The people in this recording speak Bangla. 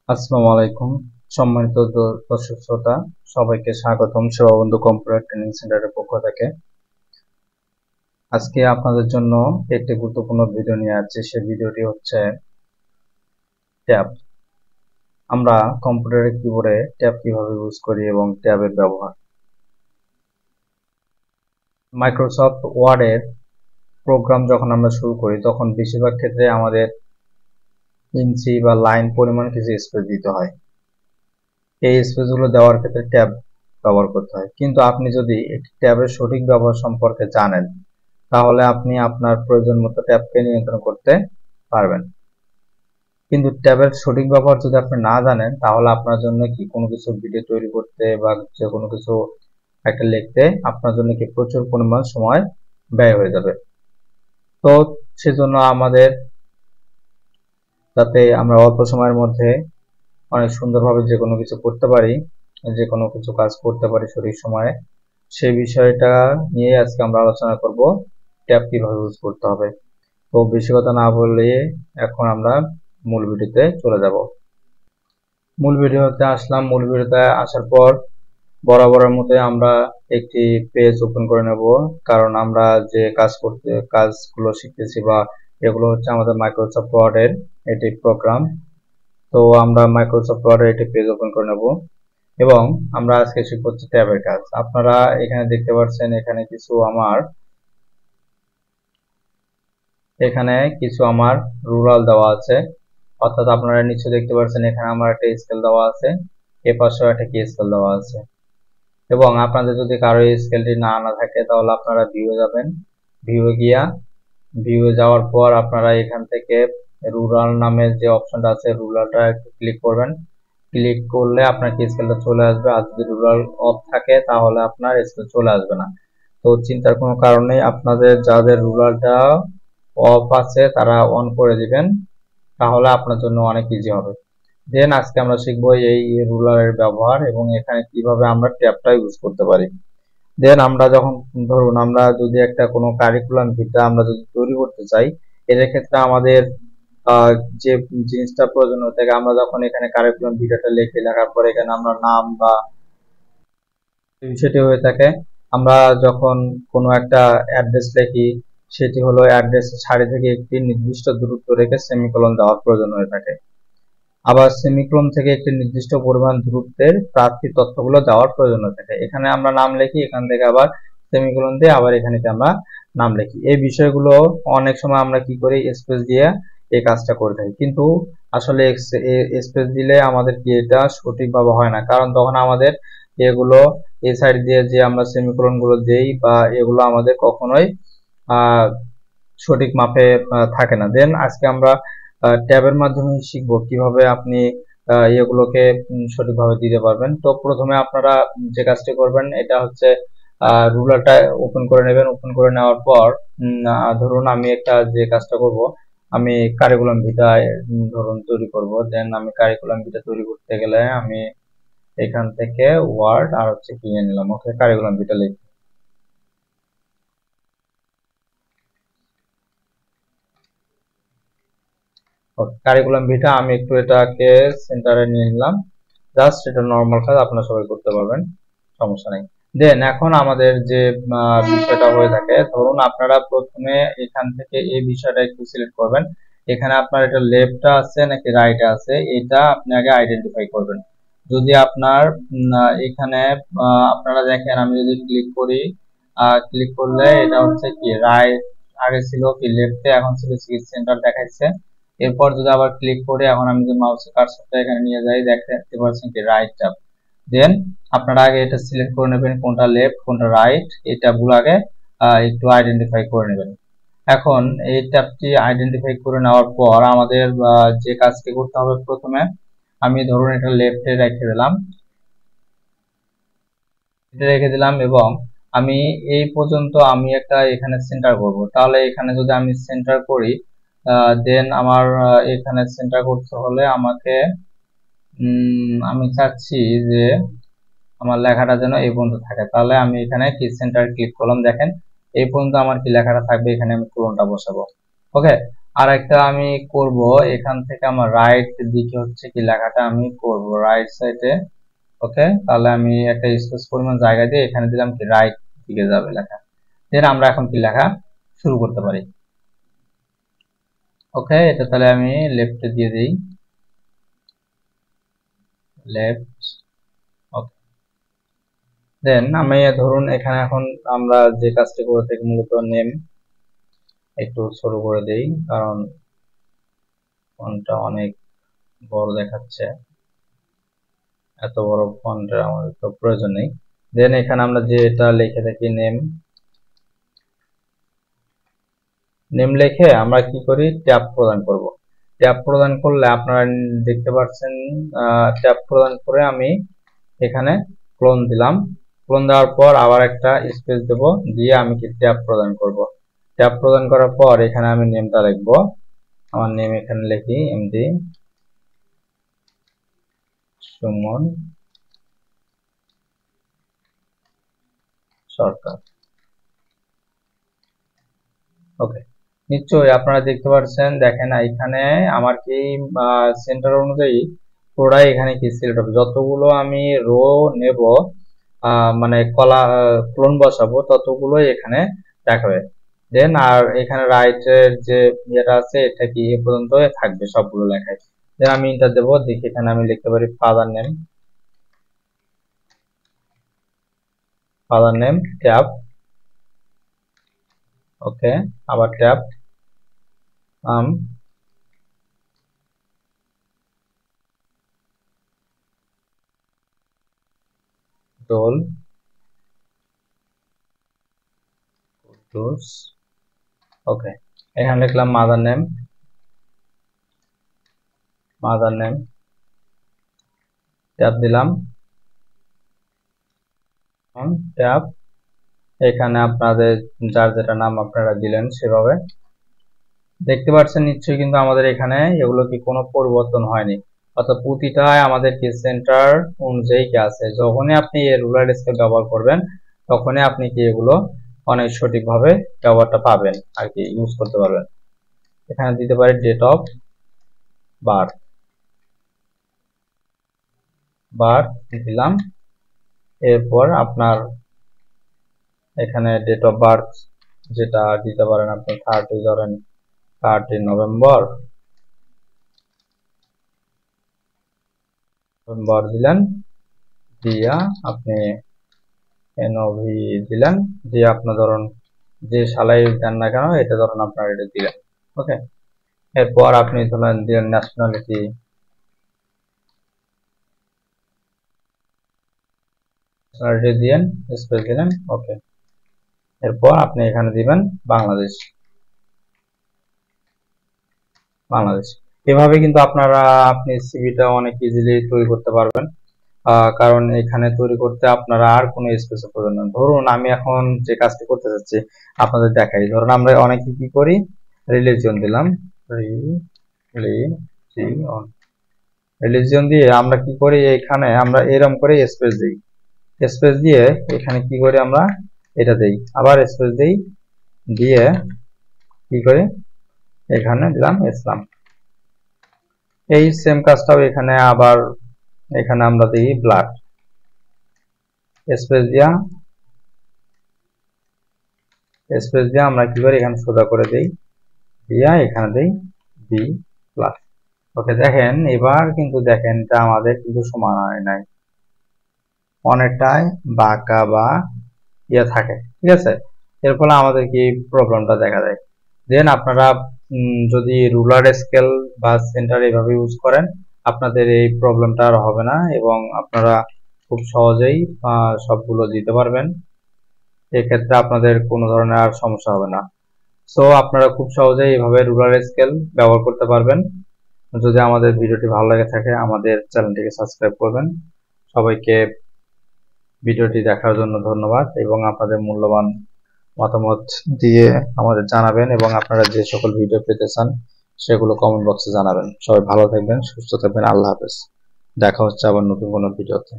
আসসালামু আলাইকুম সম্মানিত দর্শক শ্রোতা, সবাইকে স্বাগতম সেবাবন্ধু কম্পিউটার ট্রেনিং সেন্টারের পক্ষ থেকে। আজকে আপনাদের জন্য একটি গুরুত্বপূর্ণ ভিডিও নিয়ে আসছি। সেই ভিডিওটি হচ্ছে ট্যাব। আমরা কম্পিউটারের কিবোর্ডে ট্যাব কিভাবে ইউজ করি এবং ট্যাবের ব্যবহার। মাইক্রোসফট ওয়ার্ডের প্রোগ্রাম যখন আমরা শুরু করি তখন বেশিরভাগ ক্ষেত্রে আমাদের ইঞ্চি বা লাইন পরিমাণ কিছু স্পেস দিতে হয়। এই স্পেসগুলো দেওয়ার ক্ষেত্রে ট্যাব ব্যবহার করতে হয়। কিন্তু আপনি যদি একটি ট্যাবের সঠিক ব্যবহার সম্পর্কে জানেন তাহলে আপনি আপনার প্রয়োজন মতো ট্যাবকে নিয়ন্ত্রণ করতে পারবেন। কিন্তু ট্যাবের সঠিক ব্যবহার যদি আপনি না জানেন তাহলে আপনার জন্য কি কোনো কিছু ভিডিও তৈরি করতে বা যে কোনো কিছু একটা লিখতে আপনার জন্য কি প্রচুর পরিমাণ সময় ব্যয় হয়ে যাবে। তো সেজন্য আমাদের যাতে আমরা অল্প সময়ের মধ্যে অনেক সুন্দরভাবে যে কোনো কিছু করতে পারি, যে কোনো কিছু কাজ করতে পারি সঠিক সময়ে, সেই বিষয়টা নিয়ে আজকে আমরা আলোচনা করব ট্যাব কিভাবে ইউজ করতে হবে। তো বেশি কথা না বলে এখন আমরা মূল ভিডিওতে চলে যাব। মূল ভিডিওতে আসলাম। মূল ভিডিওতে আসার পর বরাবরের মতোই আমরা একটি পেজ ওপেন করে নেব, কারণ আমরা যে কাজগুলো শিখতেছি বা এগুলো হচ্ছে আমাদের মাইক্রোসফট ওয়ার্ডের এটি প্রোগ্রাম। তো আমরা মাইক্রোসফট ওয়ার্ডের এটি পেজ ওপেন করে নেব এবং আমরা আজকে শিখব হচ্ছে ট্যাবের কাজ। আপনারা এখানে দেখতে পাচ্ছেন এখানে কিছু আমার রুলার দেওয়া আছে, অর্থাৎ আপনারা নিচে দেখতে পাচ্ছেন এখানে আমার একটা স্কেল দেওয়া আছে, এ পাশেও একটা কি স্কেল দেওয়া আছে। এবং আপনাদের যদি কারো স্কেলটি না আনা থাকে তাহলে আপনারা ভিউয়ে যাবেন, ভিউয়ে যাওয়ার পর আপনারা এখান থেকে রুলার নামের যে অপশনটা আছে রুলারটা একটু ক্লিক করবেন। ক্লিক করলে আপনার কি স্কেলটা চলে আসবে, আর যদি রুলার অফ থাকে তাহলে আপনার স্কেল চলে আসবে না। তো চিন্তার কোনো কারণ নেই, আপনাদের যাদের রুলারটা অফ আছে তারা অন করে দিবেন, তাহলে আপনার জন্য অনেক ইজি হবে। দেন আজকে আমরা শিখবো এই রুলারের ব্যবহার এবং এখানে কিভাবে আমরা ট্যাবটা ইউজ করতে পারি। দেন আমরা যখন ধরুন আমরা যদি একটা কোনো কারিকুলাম ভিটা আমরা যদি তৈরি করতে চাই, এর ক্ষেত্রে আমাদের যে জিনিসটা প্রয়োজন হয়ে থাকে, আমরা যখন এখানে কারিকুলাম ভিটাটা লেখার পরে এখানে আমরা নাম বা বিষয়টি হয়ে থাকে, আমরা যখন কোনো একটা অ্যাড্রেস লিখি সেটি হলো অ্যাড্রেসের সারি থেকে একটি নির্দিষ্ট দূরত্ব রেখে সেমিকোলন দেওয়ার প্রয়োজন হয়ে থাকে। আবার সেমিকোলন থেকে একটি নির্দিষ্ট পরিমাণ দূরত্বের প্রার্থী তথ্যগুলো দেওয়ার প্রয়োজন হয়ে থাকে। এখানে আমরা নাম লিখি, এখান থেকে আবার সেমিকোলন দিয়ে আবার এখানে আমরা নাম লিখি। এই বিষয়গুলো অনেক সময় আমরা কি করি, স্পেস দিয়ে এই কাজটা করে থাকি, কিন্তু আসলে স্পেস দিলে আমাদের কি এটা সঠিকভাবে হয় না, কারণ তখন আমাদের এগুলো এই সাইড দিয়ে যে আমরা সেমিকোলন গুলো দেই বা এগুলো আমাদের কখনোই সঠিক মাপে থাকে না। দেন আজকে আমরা ট্যাবের মাধ্যমে শিখবো কিভাবে আপনি এগুলোকে সঠিকভাবে দিতে পারবেন। তো প্রথমে আপনারা যে কাজটি করবেন এটা হচ্ছে রুলারটা ওপেন করে নেবেন। ওপেন করে নেওয়ার পর ধরুন আমি একটা যে কাজটা করব, আমি কারিকুলাম ভিটা ধরুন তৈরি করব। দেন আমি কারিকুলাম ভিটা তৈরি করতে গেলে আমি এখান থেকে ওয়ার্ড আর হচ্ছে কি নিয়ে নিলাম, ওকে কারিকুলাম ভিটা লিখব। কারিকুলাম ভিটা আমি একটু এটাকে সেন্টারে নিয়ে নিলাম, জাস্ট এটা নর্মাল কাজ আপনারা সবাই করতে পারবেন, সমস্যা নেই। দেন এখন আমাদের যে বিষয়টা হয়ে থাকে, ধরুন আপনারা প্রথমে এখান থেকে এই বিষয়টা একটু সিলেক্ট করবেন। এখানে আপনার এটা লেফটে আছে নাকি রাইটে আছে এটা আপনি আগে আইডেন্টিফাই করবেন। যদি আপনার এখানে আপনারা দেখেন আমি যদি ক্লিক করি, ক্লিক করলে এটা হচ্ছে কি রাইট, আগে ছিল কি লেফটে, এখন ছিল সেন্টার দেখাচ্ছে। এরপর যদি আবার ক্লিক করে এখন আমি যদি মাউসের কার্সরটা এখানে নিয়ে যাই, দেখতে পাচ্ছেন কি রাইট ট্যাব। দেন আপনারা আগে এটা সিলেক্ট করে নেবেন কোনটা লেফট কোনটা রাইট, এই ট্যাবগুলো আগে একটু আইডেন্টিফাই করে নেবেন। এখন এই ট্যাবটি আইডেন্টিফাই করে নেওয়ার পর আমাদের যে কাজটি করতে হবে, প্রথমে আমি ধরুন এটা লেফটে রেখে দিলাম এবং আমি এই পর্যন্ত আমি একটা এখানে সেন্টার করব। তাহলে এখানে যদি আমি সেন্টার করি, দেন আমার এখানে সেন্টার করতে হলে আমাকে আমি চাচ্ছি যে আমার লেখাটা যেন এই পর্যন্ত থাকে। তাহলে আমি এখানে কি সেন্টার ক্লিক করলাম, দেখেন এই পর্যন্ত আমার কি লেখাটা থাকবে, এখানে আমি পূরণটা বসাবো। ওকে, আর একটা আমি করব, এখান থেকে আমার রাইট দিকে হচ্ছে কি লেখাটা আমি করব রাইট সাইডে। ওকে, তাহলে আমি একটা স্পেস পরিমাণ জায়গা দিয়ে এখানে দিলাম কি রাইট দিকে যাবে লেখা। দেন আমরা এখন কি লেখা শুরু করতে পারি। ওকে, এটা তাহলে আমি লেফটে দিয়ে দিই, লেফট। ওকে, দেন আমি ধরুন এখানে এখন আমরা যে কাজটি করে থাকি মূলত নেম একটু ছোট করে দেই, কারণ ফন্টটা অনেক বড় দেখাচ্ছে, এত বড় ফন্টের আমাদের তো প্রয়োজন নেই। দেন এখানে আমরা যে এটা লিখে থাকি নেম, নেম লিখে আমরা কি করি ট্যাব প্রদান করব। ট্যাব প্রদান করলে আপনারা দেখতে পাচ্ছেন, ট্যাব প্রদান করে আমি এখানে ক্লোন দিলাম। ক্লোন দেওয়ার পর আবার একটা স্পেস দেব, দিয়ে আমি কি ট্যাব প্রদান করব। ট্যাব প্রদান করার পর এখানে আমি নেমটা লিখব, আমার নেম এখানে লিখি এমডি সুমন সরকার। ওকে, নিশ্চয়ই আপনারা দেখতে পাচ্ছেন, দেখেন এখানে আমার কি সেন্টার অনুযায়ী পুরাই এখানে কি সিলেক্ট হবে। যতগুলো আমি রো নেব, মানে কলা ক্লোন বসাবো ততগুলো এখানে দেখাবে। দেন আর এখানে রাইটের যে ইয়েটা আছে এটা কি এ পর্যন্ত থাকবে সবগুলো লেখায়। দেন আমি ইন্টার দেবো, দেখি এখানে আমি লিখতে পারি ফাদার নেম ট্যাব। ওকে, আবার ট্যাব দোল কুদ্দুস। ওকে, এখানে লিখলাম মাদার নেম ট্যাব দিলাম, ট্যাব। এখানে আপনাদের যার যেটা নাম আপনারা দিলেন সেভাবে দেখতে পাচ্ছেন নিশ্চয়ই, কিন্তু আমাদের এখানে এগুলো কি কোনো পরিবর্তন হয়নি, অর্থাৎ প্রতিটাই আমাদের কি সেন্টার অনুযায়ী কি আছে। যখনই আপনি এই রুলার স্কেল ব্যবহার করবেন তখনই আপনি কি এগুলো অনেক সঠিকভাবে ব্যবহারটা পাবেন আর কি ইউজ করতে পারবেন। এখানে দিতে পারি ডেট অফ বার্থ দিলাম। এরপর আপনার এখানে ডেট অফ বার্থ যেটা দিতে পারেন আপনি 30 ধরেন 30 নভেম্বর দিলেন, দিয়া আপনি এনওভি দিলেন, দিয়ে আপনার ধরুন যে সালাই দেন না কেন এটা ধরুন আপনার এটা দিলেন। ওকে, এরপর আপনি ধরেন দিলেন ন্যাশনালিটি, দিলেন স্পেস দিলেন। ওকে, এরপর আপনি এখানে দিবেন বাংলাদেশ। এভাবে কিন্তু আপনি সিভিটা অনেক ইজিলি তৈরি করতে পারবেন, কারণ এখানে তৈরি করতে আপনারা আর কোনো স্পেসের প্রয়োজন নেই। ধরুন আমি এখন যে কাজটি করতে চাচ্ছি আপনাদের দেখাই। ধরুন আমরা অনেকে কি করি রিলিজিয়ন দিলাম, রিলিজিয়ন দিয়ে আমরা কি করি এখানে আমরা এরকম করে স্পেস দিই, স্পেস দিয়ে এখানে কি করি আমরা এটা দেই, আবার স্পেস দেই, দিয়ে কি করি এখানে দিলাম ইসলাম। এই সেম কাজটাও এখানে আবার এখানে আমরা দিই ব্লাড, স্পেস দিয়া আমরা কি করি এখানে সোজা করে দেই, দিয়া এখানে দেই বি প্লাস। ওকে, দেখেন এবার কিন্তু দেখেন এটা আমাদের কিন্তু সমান হয় নাই, অনেকটাই বাঁকা বা ইয়ে থাকে, ঠিক আছে। এর ফলে আমাদের কি প্রবলেমটা দেখা যায়। দেন আপনারা যদি রুলার স্কেল বা সেন্টার এভাবে ইউজ করেন আপনাদের এই প্রবলেমটা আর হবে না, এবং আপনারা খুব সহজেই সবগুলো দিতে পারবেন। এক্ষেত্রে আপনাদের কোনো ধরনের আর সমস্যা হবে না। সো আপনারা খুব সহজেই এইভাবে রুলার স্কেল ব্যবহার করতে পারবেন। যদি আমাদের ভিডিওটি ভালো লেগে থাকে আমাদের চ্যানেলটিকে সাবস্ক্রাইব করবেন। সবাইকে ভিডিওটি দেখার জন্য ধন্যবাদ, এবং আপনাদের মূল্যবান মতামত দিয়ে আমাদের জানাবেন, এবং আপনারা যে সকল ভিডিও পেতে চান সেগুলো কমেন্ট বক্সে জানাবেন। সবাই ভালো থাকবেন, সুস্থ থাকবেন, আল্লাহ হাফেজ। দেখা হচ্ছে আবার নতুন কোনো ভিডিওতে।